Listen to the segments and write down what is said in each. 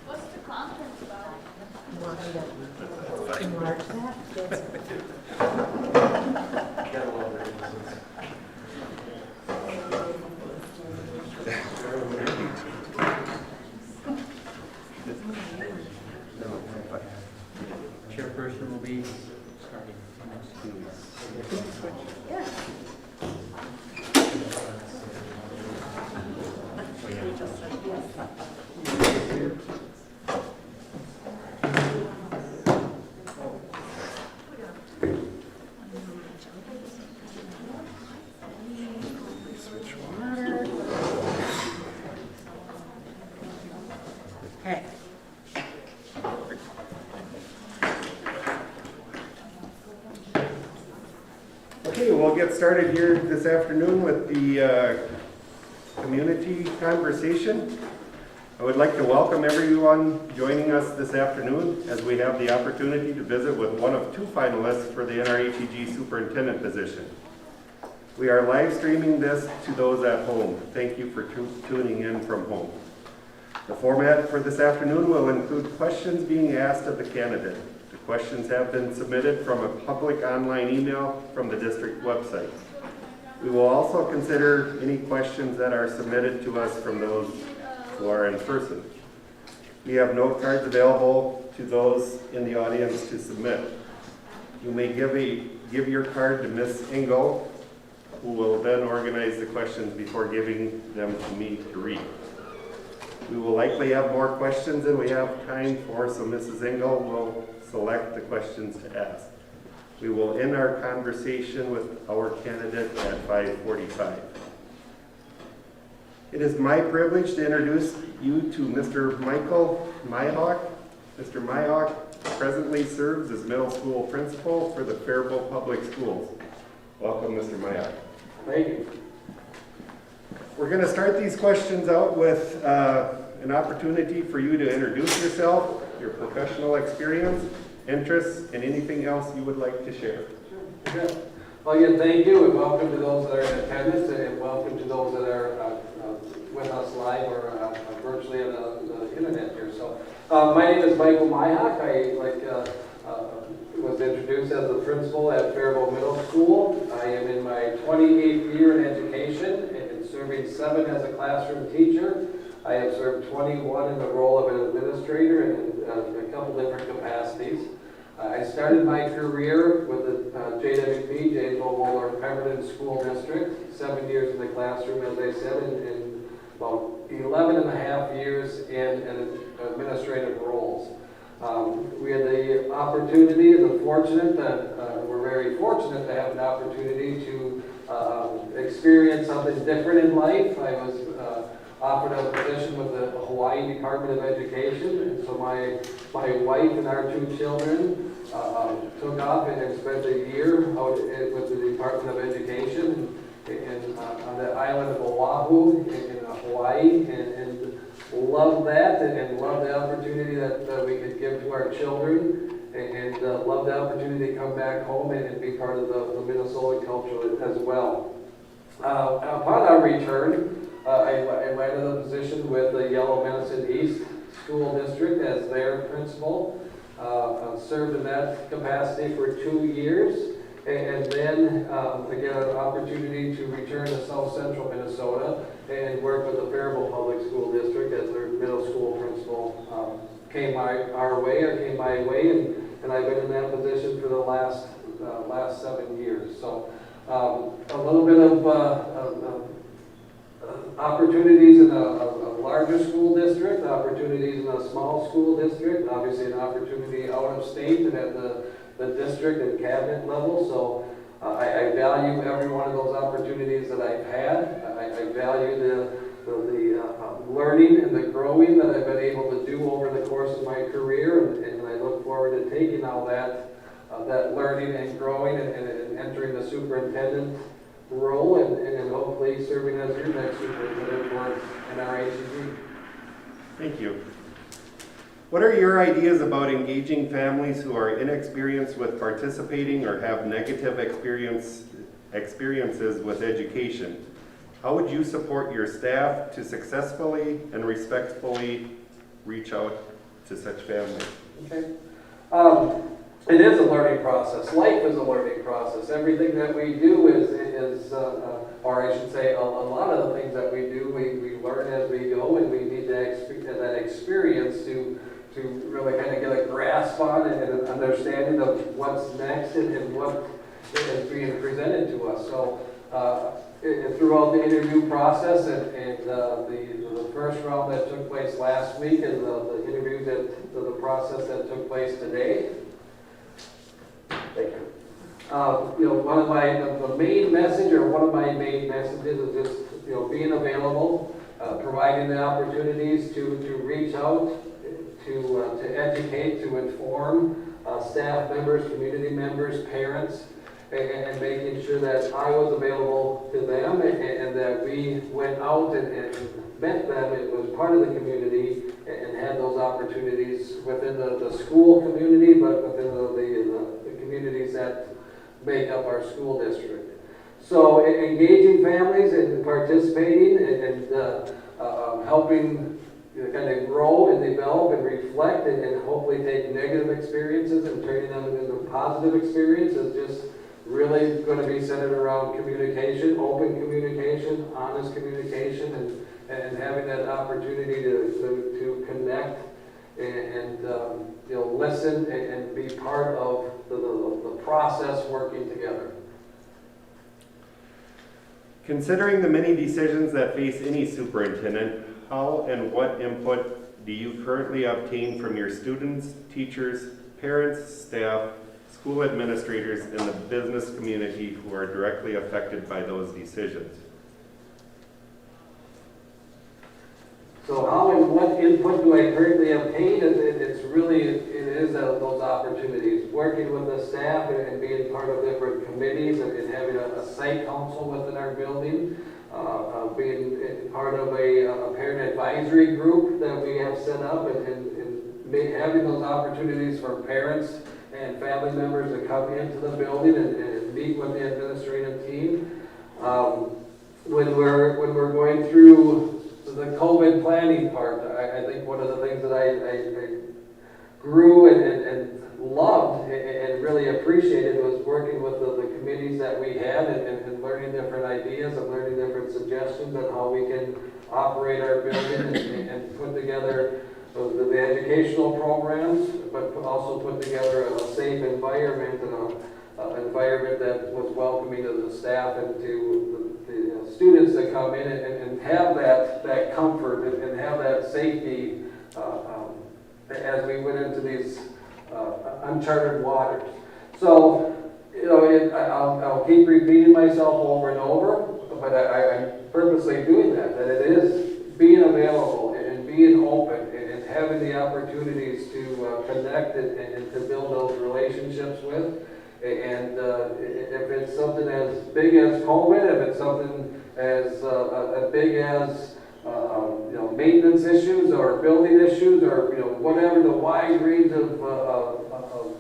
What's the conference about? Enlarge that. Chairperson will be starting next 2 weeks. Yeah. Okay. Okay, we'll get started here this afternoon with the community conversation. I would like to welcome everyone joining us this afternoon as we have the opportunity to visit with one of 2 finalists for the NRHEG superintendent position. We are live streaming this to those at home. Thank you for tuning in from home. The format for this afternoon will include questions being asked of the candidate. The questions have been submitted from a public online email from the district website. We will also consider any questions that are submitted to us from those who are in person. We have note cards available to those in the audience to submit. You may give your card to Ms. Engel, who will then organize the questions before giving them to me to read. We will likely have more questions than we have time for, so Mrs. Engel will select the questions to ask. We will end our conversation with our candidate at 5:45. It is my privilege to introduce you to Mr. Michael Myhawk. Mr. Myhawk presently serves as middle school principal for the Faribault Public Schools. Welcome, Mr. Myhawk. Thank you. We're going to start these questions out with an opportunity for you to introduce yourself, your professional experience, interests, and anything else you would like to share. Sure. Well, again, thank you, and welcome to those that are in attendance, and welcome to those that are with us live or virtually on the internet here. So, my name is Michael Myhawk. I was introduced as the principal at Faribault Middle School. I am in my 28th year in education and serving 7 as a classroom teacher. I have served 21 in the role of an administrator and in a couple different capacities. I started my career with the JWP, Janesville Waldorf Pemberton School District, 7 years in the classroom, as I said, and about 11 and a half years in administrative roles. We had the opportunity and we're very fortunate to have an opportunity to experience something different in life. I was offered a position with the Hawaii Department of Education, and so my wife and our 2 children took off and spent a year out with the Department of Education on the island of Oahu in Hawaii, and loved that and loved the opportunity that we could give to our children, and loved the opportunity to come back home and be part of the Minnesota culture as well. Upon our return, I landed a position with the Yellow Medicine East School District as their principal. Served in that capacity for 2 years, and then again an opportunity to return to South Central Minnesota and work with the Faribault Public School District as their middle school principal. Came my way, and I've been in that position for the last 7 years. So a little bit of opportunities in a larger school district, opportunities in a small school district, obviously an opportunity out of state and at the district and cabinet level. So I value every one of those opportunities that I've had. I value the learning and the growing that I've been able to do over the course of my career, and I look forward to taking all that learning and growing and entering the superintendent role and hopefully serving as your next superintendent for NRHEG. Thank you. What are your ideas about engaging families who are inexperienced with participating or have negative experiences with education? How would you support your staff to successfully and respectfully reach out to such families? Okay. It is a learning process. Life is a learning process. Everything that we do or I should say, a lot of the things that we do, we learn as we go, and we need that experience to really kind of get a grasp on and an understanding of what's next and what is being presented to us. So throughout the interview process and the first round that took place last week and the interview the process that took place today. Thank you. One of the main message or one of my main messages is just being available, providing the opportunities to reach out, to educate, to inform staff members, community members, parents, and making sure that I was available to them and that we went out and met them. It was part of the community and had those opportunities within the school community, but within the communities that make up our school district. So engaging families and participating and helping kind of grow and develop and reflect and hopefully take negative experiences and turning them into positive experiences is just really going to be centered around communication, open communication, honest communication, and having that opportunity to connect and listen and be part of the process working together. Considering the many decisions that face any superintendent, how and what input do you currently obtain from your students, teachers, parents, staff, school administrators, and the business community who are directly affected by those decisions? So how and what input do I currently obtain? It is those opportunities. Working with the staff and being part of different committees and having a site council within our building. Being part of a parent advisory group that we have set up and having those opportunities for parents and family members to come into the building and meet with the administrative team. When we're going through the COVID planning part, I think one of the things that I grew and loved and really appreciated was working with the committees that we had and learning different ideas and learning different suggestions on how we can operate our building and put together the educational programs, but also put together a safe environment and an environment that was welcoming to the staff and to the students that come in and have that comfort and have that safety as we went into these uncharted waters. So, I'll keep repeating myself over and over, but I'm purposely doing that it is being available and being open and having the opportunities to connect and to build those relationships with. And if it's something as big as COVID, if it's something as big as maintenance issues or building issues or whatever the wide range of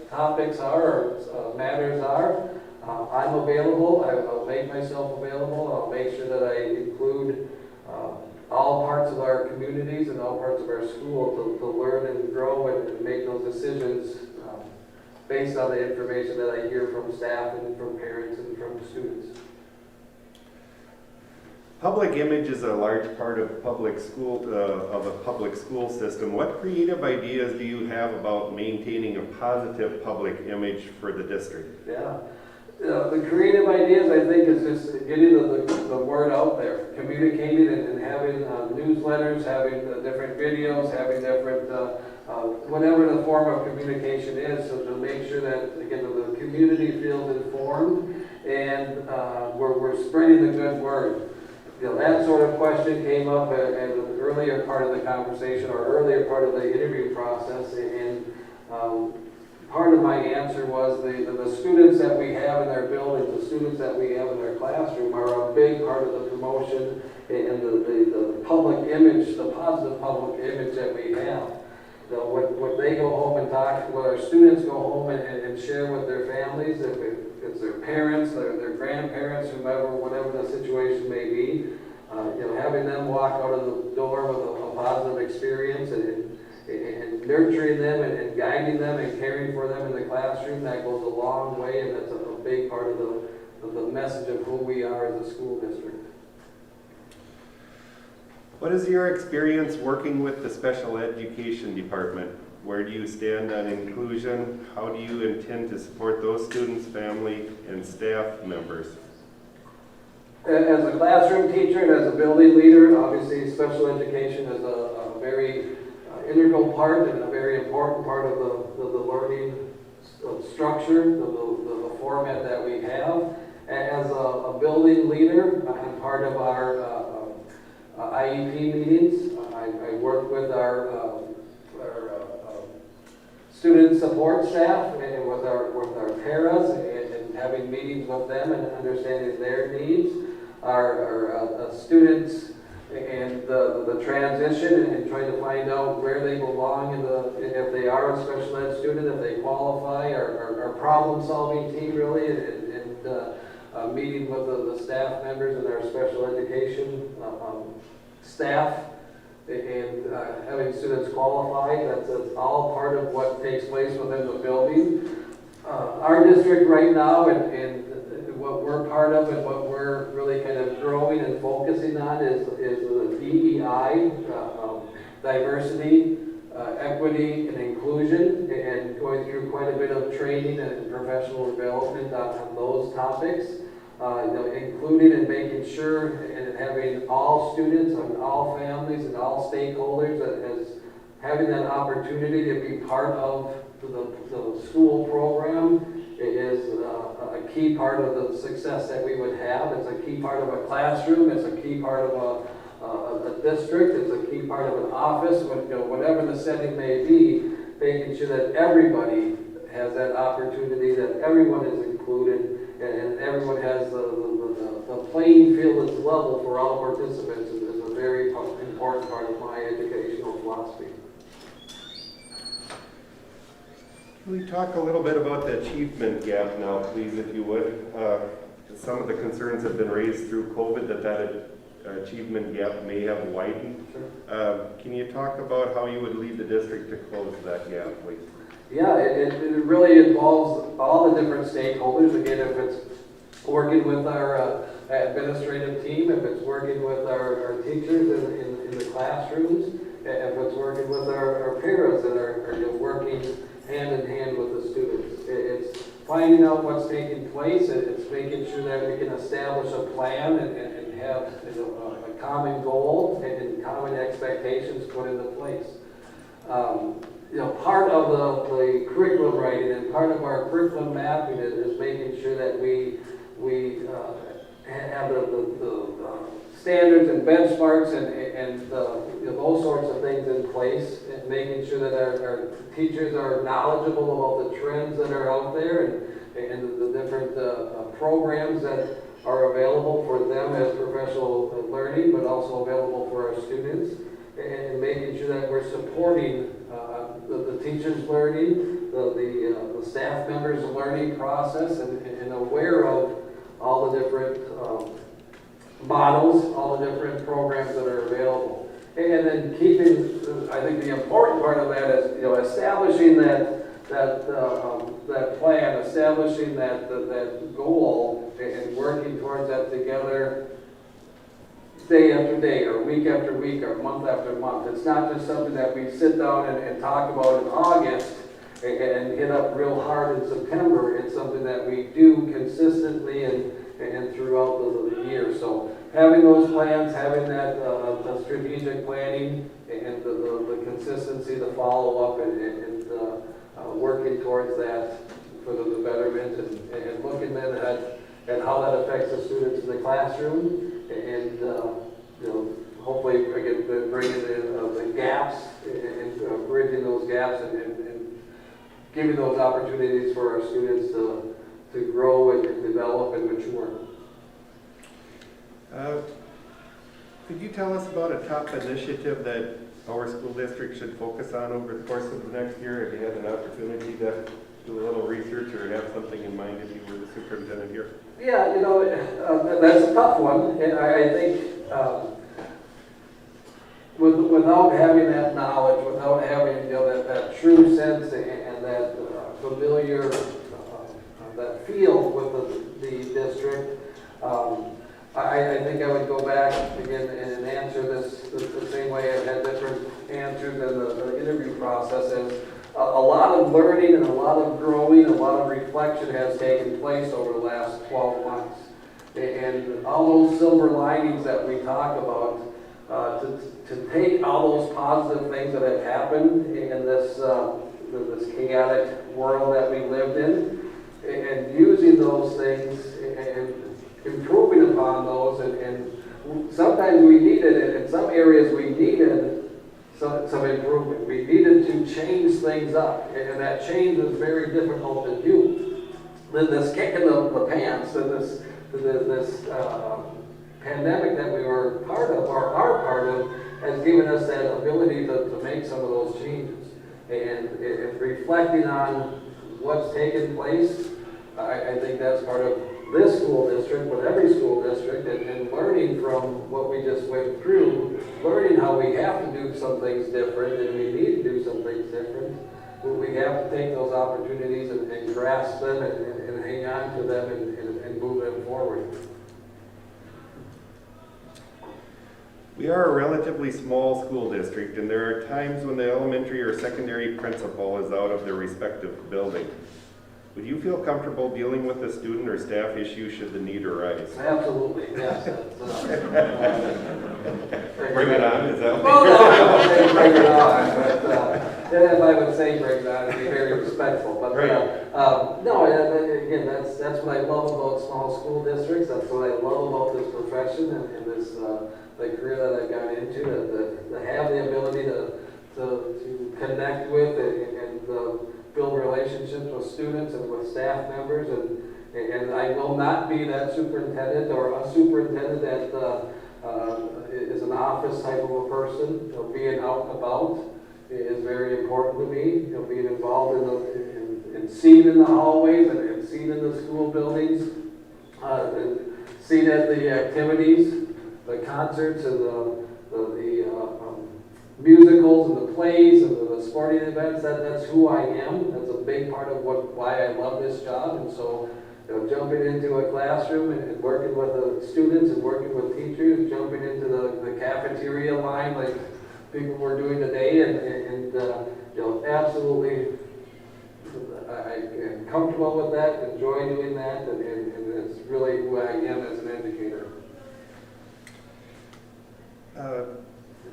topics are or matters are, I'm available. I'll make myself available. I'll make sure that I include all parts of our communities and all parts of our school to learn and grow and make those decisions based on the information that I hear from staff and from parents and from students. Public image is a large part of a public school system. What creative ideas do you have about maintaining a positive public image for the district? Yeah. The creative ideas, I think, is just getting the word out there, communicating and having newsletters, having different videos, having different, whatever the form of communication is, so to make sure that, again, the community feels informed and we're spreading the good word. That sort of question came up at the earlier part of the conversation or earlier part of the interview process, and part of my answer was the students that we have in our buildings, the students that we have in our classroom are a big part of the promotion and the public image, the positive public image that we have. When they go home and talk, when our students go home and share with their families, if it's their parents, their grandparents, whomever, whatever the situation may be, having them walk out of the door with a positive experience and nurturing them and guiding them and caring for them in the classroom, that goes a long way, and that's a big part of the message of who we are as a school district. What is your experience working with the special education department? Where do you stand on inclusion? How do you intend to support those students, family, and staff members? As a classroom teacher and as a building leader, obviously special education is a very integral part and a very important part of the learning structure, the format that we have. As a building leader, I'm part of our IEP meetings. I work with our student support staff and with our paras and having meetings with them and understanding their needs. Our students and the transition and trying to find out where they belong if they are a special ed student, if they qualify, our problem solving team really, and meeting with the staff members and our special education staff and having students qualified. That's all part of what takes place within the building. Our district right now and what we're part of and what we're really kind of growing and focusing on is the DEI, diversity, equity, and inclusion, and going through quite a bit of training and professional development on those topics. Including and making sure and having all students and all families and all stakeholders as having that opportunity to be part of the school program is a key part of the success that we would have. It's a key part of a classroom. It's a key part of a district. It's a key part of an office. Whatever the setting may be, making sure that everybody has that opportunity, that everyone is included, and everyone has the playing field is level for all participants is a very important part of my educational philosophy. Can we talk a little bit about the achievement gap now, please, if you would? Some of the concerns have been raised through COVID that achievement gap may have widened. Sure. Can you talk about how you would lead the district to close that gap, please? Yeah, it really involves all the different stakeholders. Again, if it's working with our administrative team, if it's working with our teachers in the classrooms, if it's working with our paras that are working hand in hand with the students. It's finding out what's taking place. It's making sure that we can establish a plan and have a common goal and common expectations put into place. Part of the curriculum writing and part of our curriculum mapping is making sure that we have the standards and benchmarks and those sorts of things in place, and making sure that our teachers are knowledgeable about the trends that are out there and the different programs that are available for them as professional learning, but also available for our students, and making sure that we're supporting the teachers' learning, the staff members' learning process, and aware of all the different models, all the different programs that are available. And then keeping, I think the important part of that is, establishing that plan, establishing that goal, and working towards that together day after day, or week after week, or month after month. It's not just something that we sit down and talk about in August and hit up real hard in September. It's something that we do consistently and throughout the year. So having those plans, having that strategic planning, and the consistency, the follow-up, and working towards that for the betterment, and looking then at how that affects the students in the classroom, and hopefully again bringing in the gaps and bridging those gaps and giving those opportunities for our students to grow and develop and mature. Could you tell us about a top initiative that our school district should focus on over the course of the next year? If you had an opportunity to do a little research or have something in mind if you were the superintendent here? Yeah, that's a tough one. And I think without having that knowledge, without having, that true sense and that familiar, that feel with the district, I think I would go back again and answer this the same way I've had different answers in the interview process. Is a lot of learning and a lot of growing, a lot of reflection has taken place over the last 12 months. And all those silver linings that we talk about, to take all those positive things that have happened in this chaotic world that we lived in, and using those things and improving upon those, and sometimes we needed it, in some areas we needed some improvement. We needed to change things up, and that change was very difficult to do. Then this kick in the pants, and this pandemic that we were part of, or are part of, has given us that ability to make some of those changes. And reflecting on what's taken place, I think that's part of this school district, but every school district, and learning from what we just went through, learning how we have to do some things different, and we need to do some things different. We have to take those opportunities and grasp them and hang on to them and move them forward. We are a relatively small school district, and there are times when the elementary or secondary principal is out of their respective building. Would you feel comfortable dealing with a student or staff issue should the need arise? Absolutely, yes. Bring it on, is that what Well, no, I don't say bring it on, but if I would say bring it on, it'd be very respectful. But no, again, that's what I love about small school districts. That's what I love about this profession and this the career that I got into. To have the ability to connect with and build relationships with students and with staff members, and I will not be that superintendent or a superintendent that is an office type of a person. Being out and about is very important to me. Being involved in seeing in the hallways and seeing in the school buildings, and seeing at the activities, the concerts and the musicals and the plays and the sporting events. That's who I am. That's a big part of why I love this job. And so, jumping into a classroom and working with the students and working with teachers, jumping into the cafeteria line like people were doing today, and absolutely, I am comfortable with that, enjoy doing that, and it's really who I am as an educator.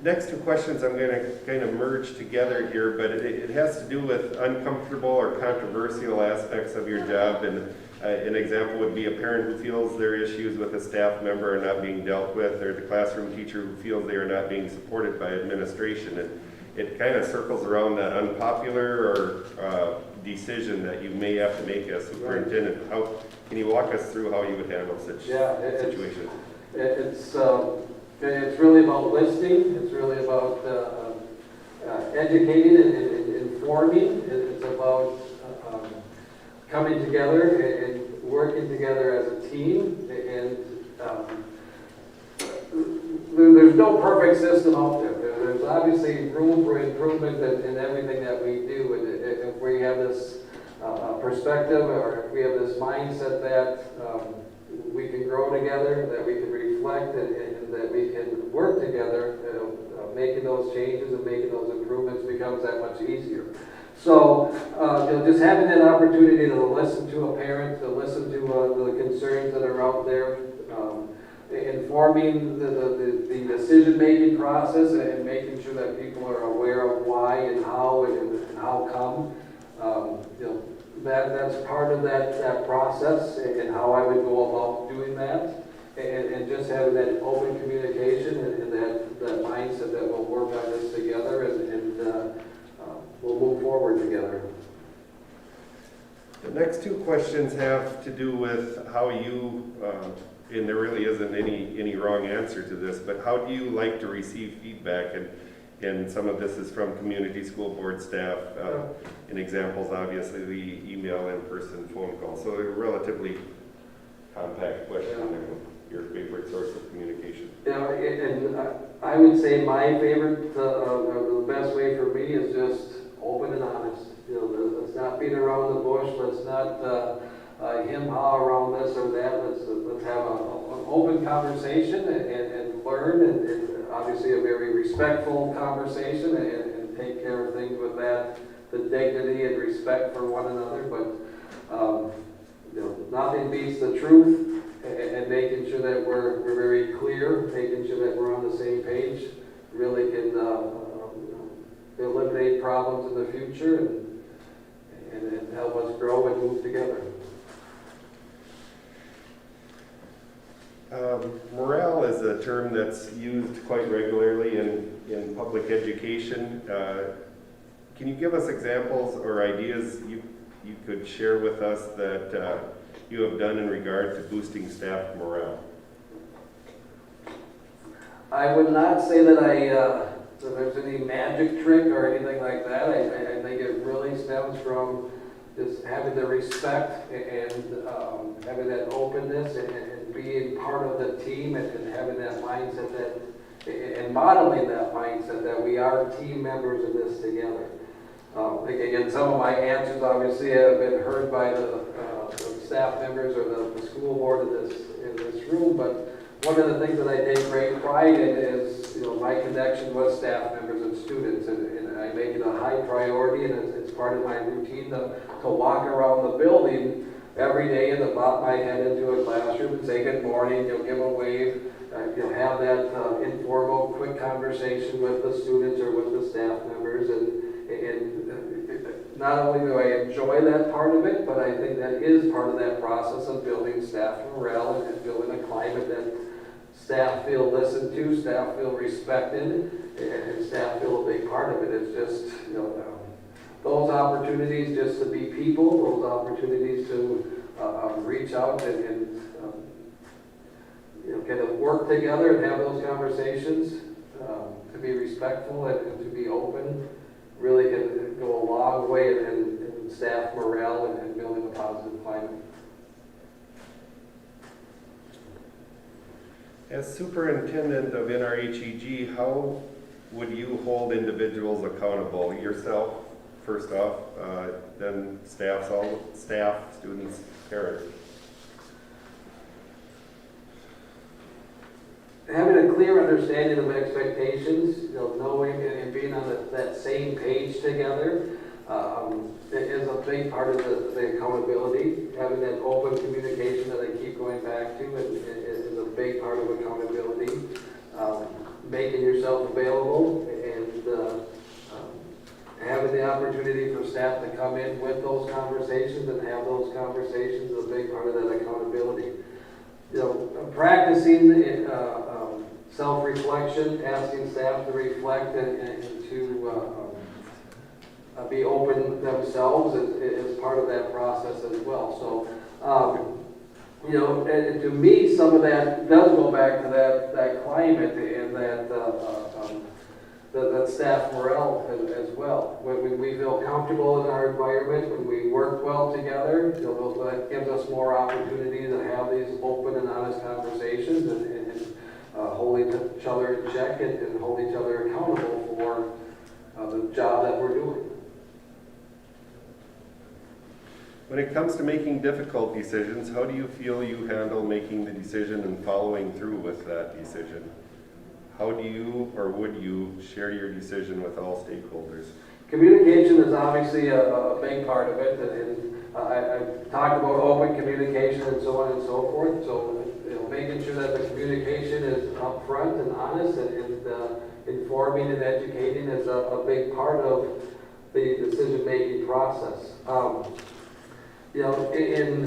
Next two questions I'm going to kind of merge together here, but it has to do with uncomfortable or controversial aspects of your job. And an example would be a parent who feels their issues with a staff member are not being dealt with, or the classroom teacher who feels they are not being supported by administration. And it kind of circles around that unpopular or decision that you may have to make as superintendent. How can you walk us through how you would handle such situations? It's really about listening. It's really about educating and informing. It's about coming together and working together as a team. And there's no perfect system out there. There's obviously room for improvement in everything that we do. And if we have this perspective, or if we have this mindset that we can grow together, that we can reflect, and that we can work together, making those changes and making those improvements becomes that much easier. So, just having that opportunity to listen to a parent, to listen to the concerns that are out there, informing the decision-making process, and making sure that people are aware of why and how come. That's part of that process, and how I would go about doing that, and just having that open communication and that mindset that we'll work on this together, and we'll move forward together. The next two questions have to do with how you, and there really isn't any wrong answer to this, but how do you like to receive feedback? And some of this is from community school board staff. In examples, obviously, the email, in-person, phone call. So they're relatively compact question there. your favorite source of communication? You know, and I would say my favorite, the best way for me is just open and honest. You know, let's not beat around the bush. Let's not hem-haw around this or that. Let's have an open conversation and learn, and obviously a very respectful conversation, and take care of things with that, the dignity and respect for one another. But you know, nothing beats the truth, and making sure that we're very clear, making sure that we're on the same page, really can eliminate problems in the future and help us grow and move together. Morale is a term that's used quite regularly in public education. Can you give us examples or ideas you could share with us that you have done in regard to boosting staff morale? I would not say that that there's any magic trick or anything like that. I think it really stems from just having the respect and having that openness and being part of the team and having that mindset and modeling that mindset that we are team members in this together. Again, some of my answers obviously have been heard by the staff members or the school board in this room, but one of the things that I take great pride in is, you know, my connection with staff members and students, and I make it a high priority, and it's part of my routine to walk around the building every day and to bob my head into a classroom and say good morning, you'll give a wave, you'll have that informal, quick conversation with the students or with the staff members, and not only do I enjoy that part of it, but I think that is part of that process of building staff morale and building a climate that staff feel listened to, staff feel respected, and staff feel a big part of it. It's just, you know, those opportunities just to be people, those opportunities to reach out and you know, kind of work together and have those conversations, to be respectful and to be open, really can go a long way in staff morale and building a positive climate. As superintendent of NRHEG, how would you hold individuals accountable? Yourself, first off, then staff, students, parents. Having a clear understanding of expectations, you know, knowing and being on that same page together is a big part of the accountability. Having that open communication that I keep going back to is a big part of accountability. Making yourself available and having the opportunity for staff to come in with those conversations and have those conversations is a big part of that accountability. You know, practicing self-reflection, asking staff to reflect and to be open themselves is part of that process as well. So, you know, and to me, some of that does go back to that climate and that staff morale as well. When we feel comfortable in our environment, when we work well together, you know, that gives us more opportunity to have these open and honest conversations and hold each other in check and hold each other accountable for the job that we're doing. When it comes to making difficult decisions, how do you feel you handle making the decision and following through with that decision? How do you or would you share your decision with all stakeholders? Communication is obviously a big part of it, and I've talked about open communication and so on and so forth. So, you know, making sure that the communication is upfront and honest and informing and educating is a big part of the decision-making process. You know, in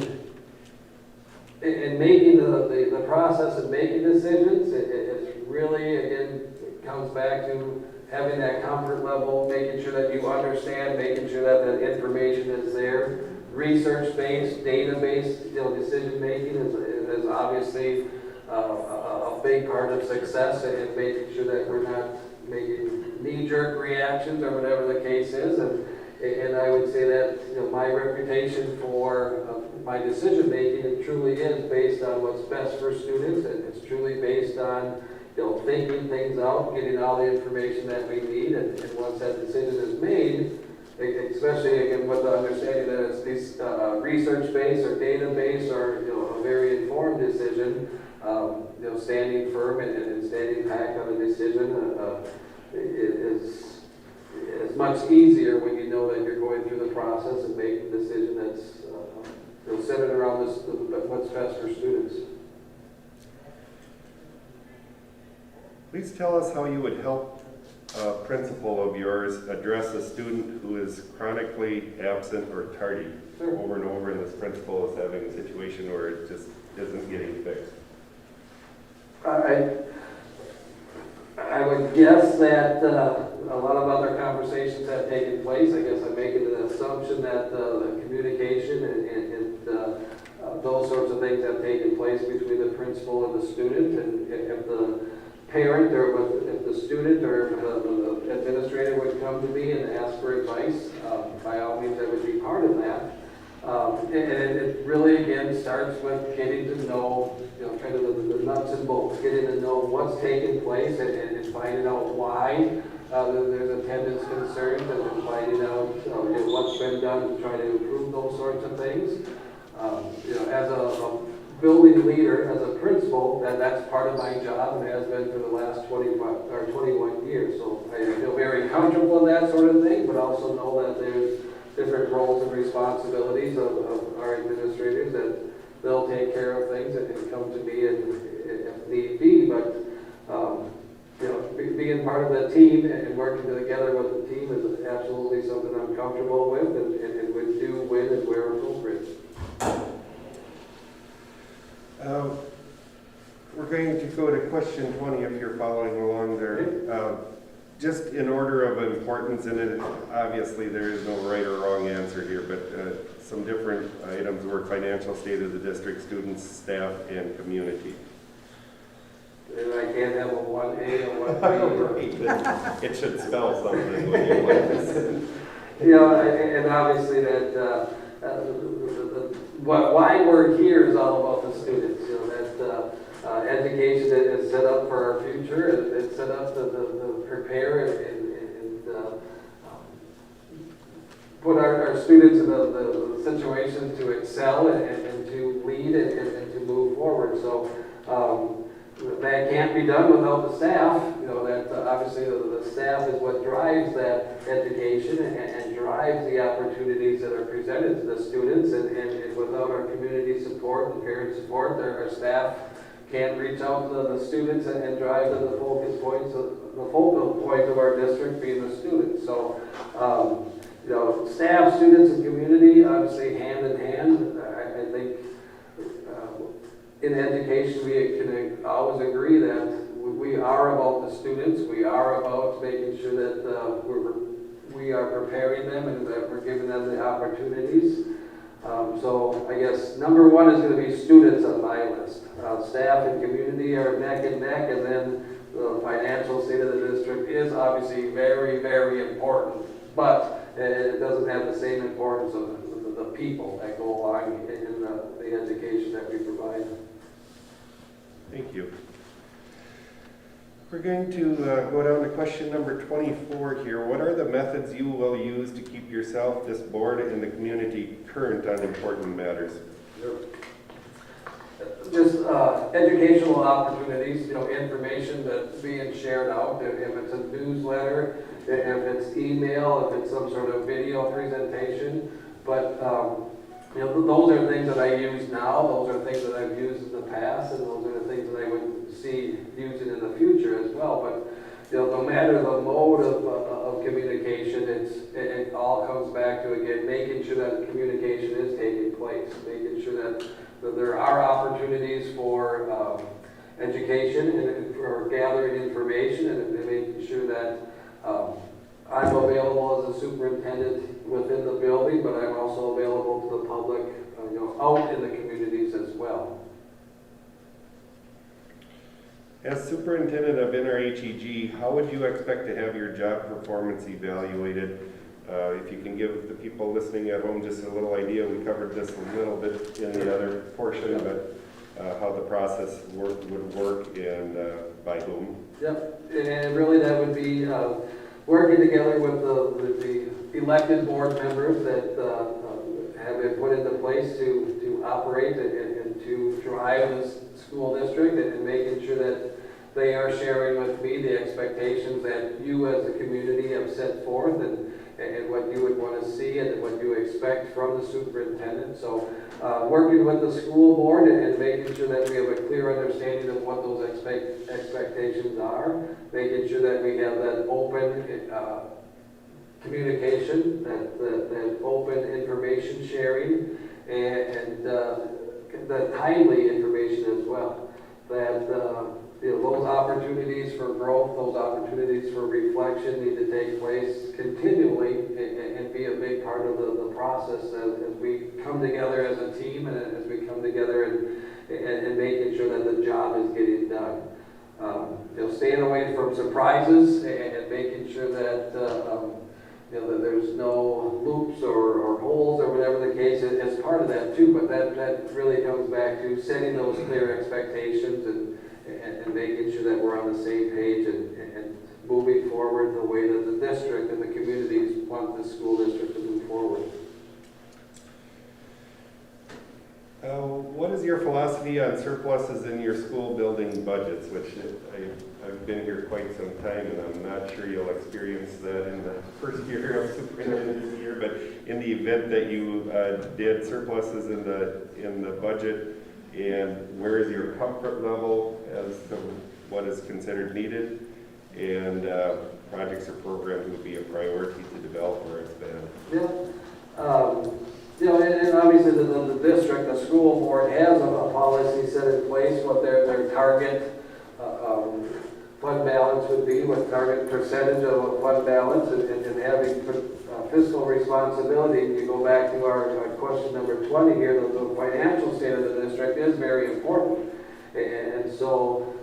making the process of making decisions, it's really, again, it comes back to having that comfort level, making sure that you understand, making sure that the information is there. Research-based, data-based, you know, decision-making is obviously a big part of success, and making sure that we're not making knee-jerk reactions or whatever the case is. And I would say that, you know, my reputation for my decision making, it truly is based on what's best for students, and it's truly based on, thinking things out, getting all the information that we need, and once that decision is made, especially again with the understanding that it's these research-based or data-based or a very informed decision, standing firm and standing packed on a decision is much easier when you know that you're going through the process and making a decision that's centered around what's best for students. Please tell us how you would help a principal of yours address a student who is chronically absent or tardy. Sure. Over and over, and this principal is having a situation where it just isn't getting fixed. I would guess that a lot of other conversations have taken place. I guess I'm making an assumption that the communication and those sorts of things have taken place between the principal and the student. And if the parent or if the student or the administrator would come to me and ask for advice, by all means I would be part of that. And it really, again, starts with getting to know, kind of the nuts and bolts, getting to know what's taking place and finding out why there's attendance concerns, and then finding out what's been done to try to improve those sorts of things. As a building leader, as a principal, that's part of my job and has been for the last 21 years. So I feel very comfortable in that sort of thing, but also know that there's different roles and responsibilities of our administrators, that they'll take care of things and come to me if need be. But being part of the team and working together with the team is absolutely something I'm comfortable with and would do when and where appropriate. We're going to go to question 20 if you're following along there. Just in order of importance in it, obviously there is no right or wrong answer here, but some different items were financial state of the district, students, staff, and community. And I can't have a 1A or 1B. It should spell something when you like this. And obviously that why we're here is all about the students. That education is set up for our future, and it's set up to prepare and put our students in the situation to excel and to lead and to move forward. So that can't be done without the staff. That obviously the staff is what drives that education and drives the opportunities that are presented to the students. And without our community support and parent support, our staff can't reach out to the students and drive to the focal points of our district being the students. So, staff, students, and community, obviously hand in hand. I think in education we can always agree that we are about the students. We are about making sure that we are preparing them and that we're giving them the opportunities. So I guess number one is going to be students on my list. Staff and community are neck and neck, and then the financial state of the district is obviously very, very important, but it doesn't have the same importance of the people that go along in the education that we provide. Thank you. We're going to go down to question number 24 here. What are the methods you will use to keep yourself, this board, and the community current on important matters? Sure. Just educational opportunities, information that's being shared out, if it's a newsletter, if it's email, if it's some sort of video presentation. But those are things that I use now, those are things that I've used in the past, and those are the things that I would see using in the future as well. But no matter the mode of communication, it all comes back to, again, making sure that communication is taking place, making sure that there are opportunities for education and for gathering information, and making sure that I'm available as a superintendent within the building, but I'm also available to the public, out in the communities as well. As superintendent of NRHEG, how would you expect to have your job performance evaluated? If you can give the people listening at home just a little idea, we covered this a little bit in the other portion, but how the process would work and by whom. Yep, and really that would be working together with the elected board members that have been put into place to operate and to drive this school district and making sure that they are sharing with me the expectations that you as a community have set forth and what you would want to see and what you expect from the superintendent. So working with the school board and making sure that we have a clear understanding of what those expectations are, making sure that we have that open communication, that open information sharing, and the timely information as well. That those opportunities for growth, those opportunities for reflection need to take place continually and be a big part of the process as we come together as a team and as we come together and making sure that the job is getting done. Staying away from surprises and making sure that that there's no loops or holes or whatever the case is part of that too. But that really comes back to setting those clear expectations and making sure that we're on the same page and moving forward the way that the district and the communities want the school district to move forward. What is your philosophy on surpluses in your school building budgets, which I've been here quite some time and I'm not sure you'll experience that in the first year of superintendent's year, but in the event that you did surpluses in the budget, and where is your comfort level as to what is considered needed, and projects or programs would be a priority to develop or expand? Yeah. And obviously the district, the school board has a policy set in place, what their target fund balance would be, what target percentage of a fund balance, and having fiscal responsibility. You go back to our question number 20 here, the financial state of the district is very important. And so,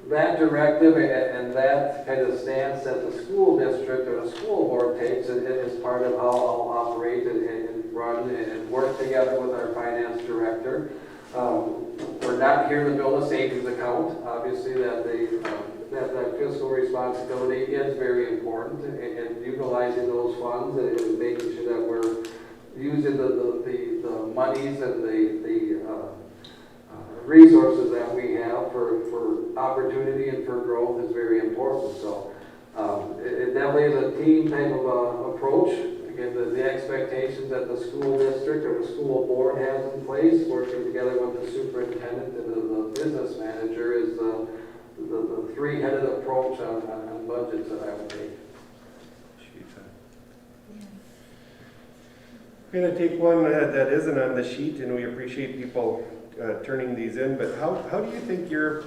that directive and that kind of stance that the school district or the school board takes is part of how I'll operate and run and work together with our finance director. We're not here to build a savings account. Obviously, that fiscal responsibility is very important, and utilizing those funds and making sure that we're using the monies and the resources that we have for opportunity and for growth is very important. So it definitely is a team type of approach. Again, the expectations that the school district or the school board has in place, working together with the superintendent and the business manager, is the three-headed approach on budgets that I would take. We're going to take one that isn't on the sheet, and we appreciate people turning these in, but how do you think your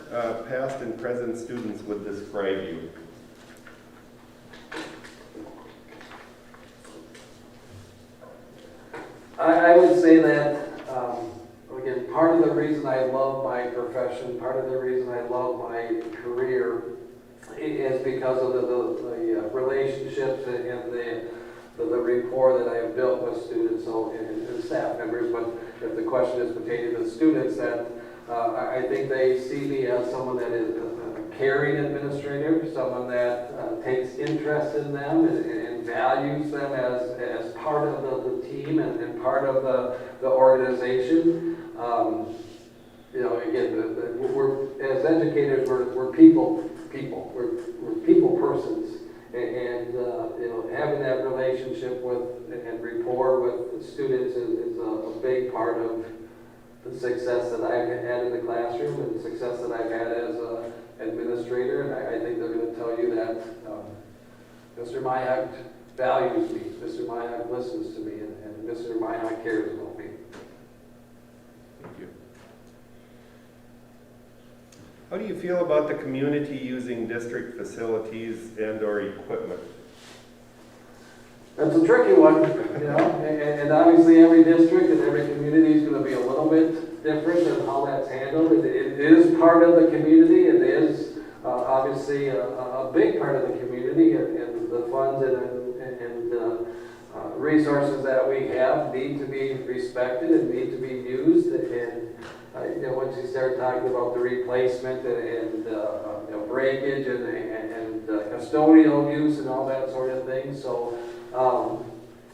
past and present students would describe you? I would say that, again, part of the reason I love my profession, part of the reason I love my career is because of the relationships and the rapport that I have built with students and staff members. But if the question is pertaining to the students, that I think they see me as someone that is a caring administrator, someone that takes interest in them and values them as part of the team and part of the organization. Again, we're as educators, we're people. We're people persons. And having that relationship with and rapport with the students is a big part of the success that I've had in the classroom and the success that I've had as an administrator. And I think they're going to tell you that Mr. Mayak values me, Mr. Mayak listens to me, and Mr. Mayak cares about me. Thank you. How do you feel about the community using district facilities and or equipment? That's a tricky one, and obviously every district and every community is going to be a little bit different in how that's handled. It is part of the community. It is obviously a big part of the community, and the funds resources that we have need to be respected and need to be used. And once you start talking about the replacement and breakage and custodial use and all that sort of thing. So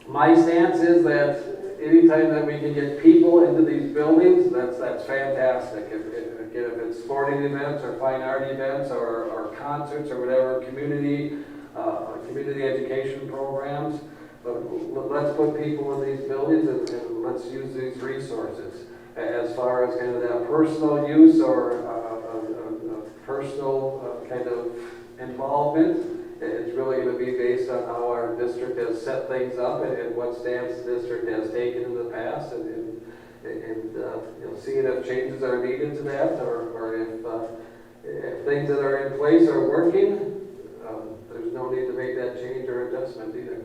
my stance is that anytime that we can get people into these buildings, that's fantastic. If it's sporting events or fine art events or concerts or whatever, community education programs, but let's put people in these buildings and let's use these resources. As far as kind of that personal use or personal kind of involvement, it's really going to be based on how our district has set things up and what stance the district has taken in the past, and seeing if changes are needed to that, or if things that are in place are working, there's no need to make that change or adjustment either.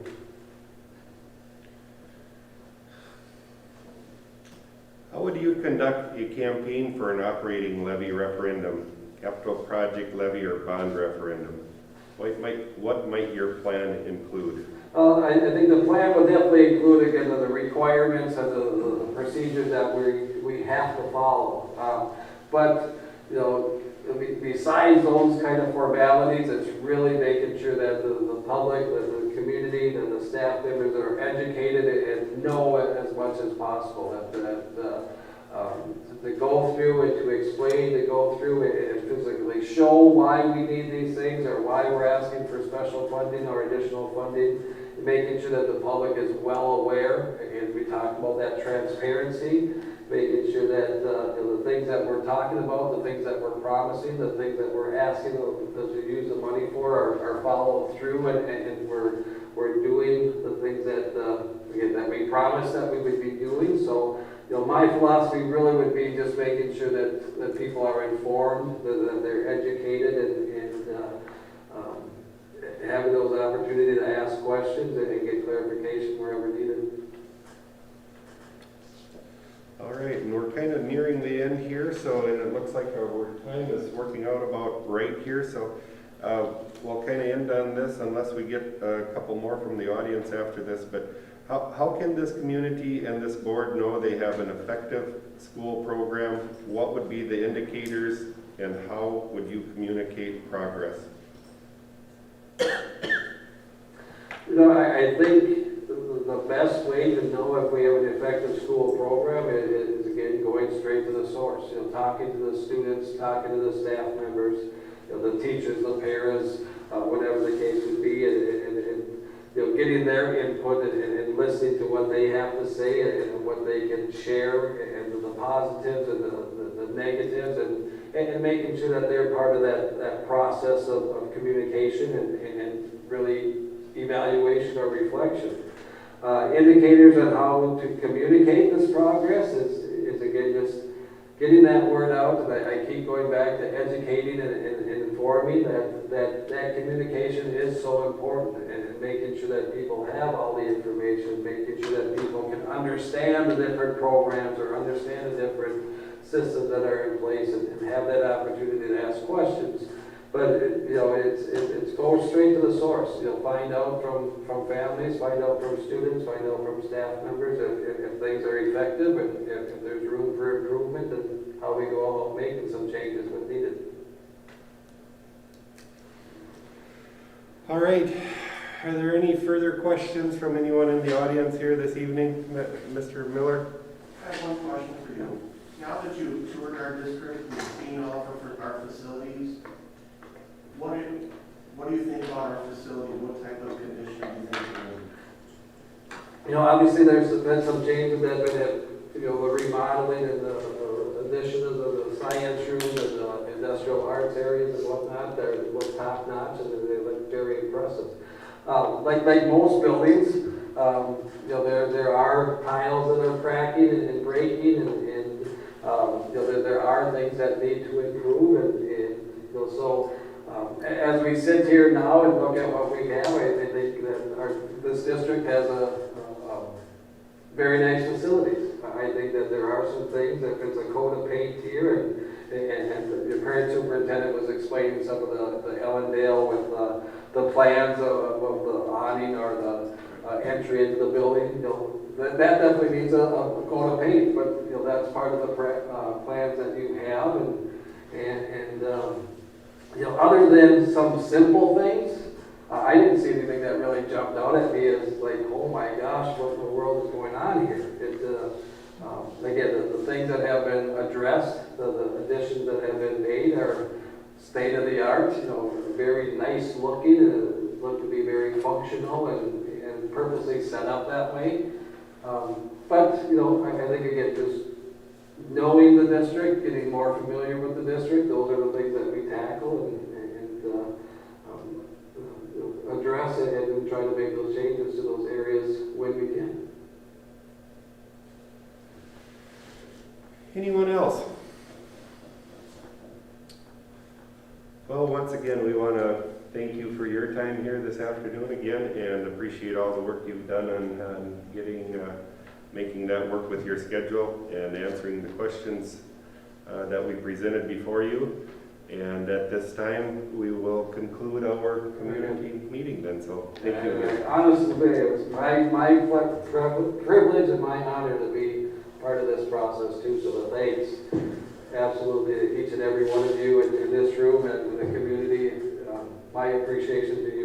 How would you conduct a campaign for an operating levy referendum, capital project levy or bond referendum? What might your plan include? I think the plan would definitely include, again, the requirements and the procedures that we have to follow. But besides those kind of formalities, it's really making sure that the public, the community, that the staff members are educated and know as much as possible. To go through and to explain, to go through and physically show why we need these things or why we're asking for special funding or additional funding, making sure that the public is well aware. Again, we talked about that transparency, making sure that the things that we're talking about, the things that we're promising, the things that we're asking to use the money for are followed through, and we're doing the things that we promised that we would be doing. So, my philosophy really would be just making sure that people are informed, that they're educated, and having those opportunities to ask questions and get clarification wherever needed. All right, and we're kind of nearing the end here, so and it looks like our time is working out about right here. So we'll kind of end on this unless we get a couple more from the audience after this. But how can this community and this board know they have an effective school program? What would be the indicators, and how would you communicate progress? I think the best way to know if we have an effective school program is again, going straight to the source. Talking to the students, talking to the staff members, the teachers, the parents, whatever the case would be, and getting their input and listening to what they have to say and what they can share, and the positives and the negatives, and making sure that they're part of that process of communication and really evaluation or reflection. Indicators on how to communicate this progress is again just getting that word out. And I keep going back to educating and informing that communication is so important, and making sure that people have all the information, making sure that people can understand the different programs or understand the different systems that are in place, and have that opportunity to ask questions. But it's go straight to the source. Find out from families, find out from students, find out from staff members if things are effective, and if there's room for improvement, and how we go about making some changes when needed. All right. Are there any further questions from anyone in the audience here this evening? Mr. Miller? I have one question for you. Now that you've toured our district and seen all of our facilities, what do you think about our facility? What type of condition do you think it's in? Obviously there's been some changes that have been the remodeling and the addition of the science room and the industrial arts areas and whatnot. They look top notch and they look very impressive. Like most buildings, there are tiles that are cracking and breaking, and there are things that need to improve, and so. As we sit here now and look at what we have, I think that this district has a very nice facilities. I think that there are some things, if it's a coat of paint here, and the current superintendent was explaining some of the Ellendale with the plans of the awning or entry into the building, you know, that definitely needs a coat of paint, but, you know, that's part of the plans that you have, and you know, other than some simple things, I didn't see anything that really jumped out at me as like, oh my gosh, what in the world is going on here? Again, the things that have been addressed, the additions that have been made are state of the art, you know, very nice looking, look to be very functional and purposely set up that way. But, you know, I think again, just knowing the district, getting more familiar with the district, those are the things that we tackle and address it and try to make those changes to those areas when we can. Anyone else? Well, once again, we want to thank you for your time here this afternoon again, and appreciate all the work you've done on getting, making that work with your schedule and answering the questions that we presented before you. And at this time, we will conclude our community meeting then, so thank you again. Honestly, it was my privilege and my honor to be part of this process too, so the thanks absolutely to each and every one of you in this room and in the community. My appreciation to you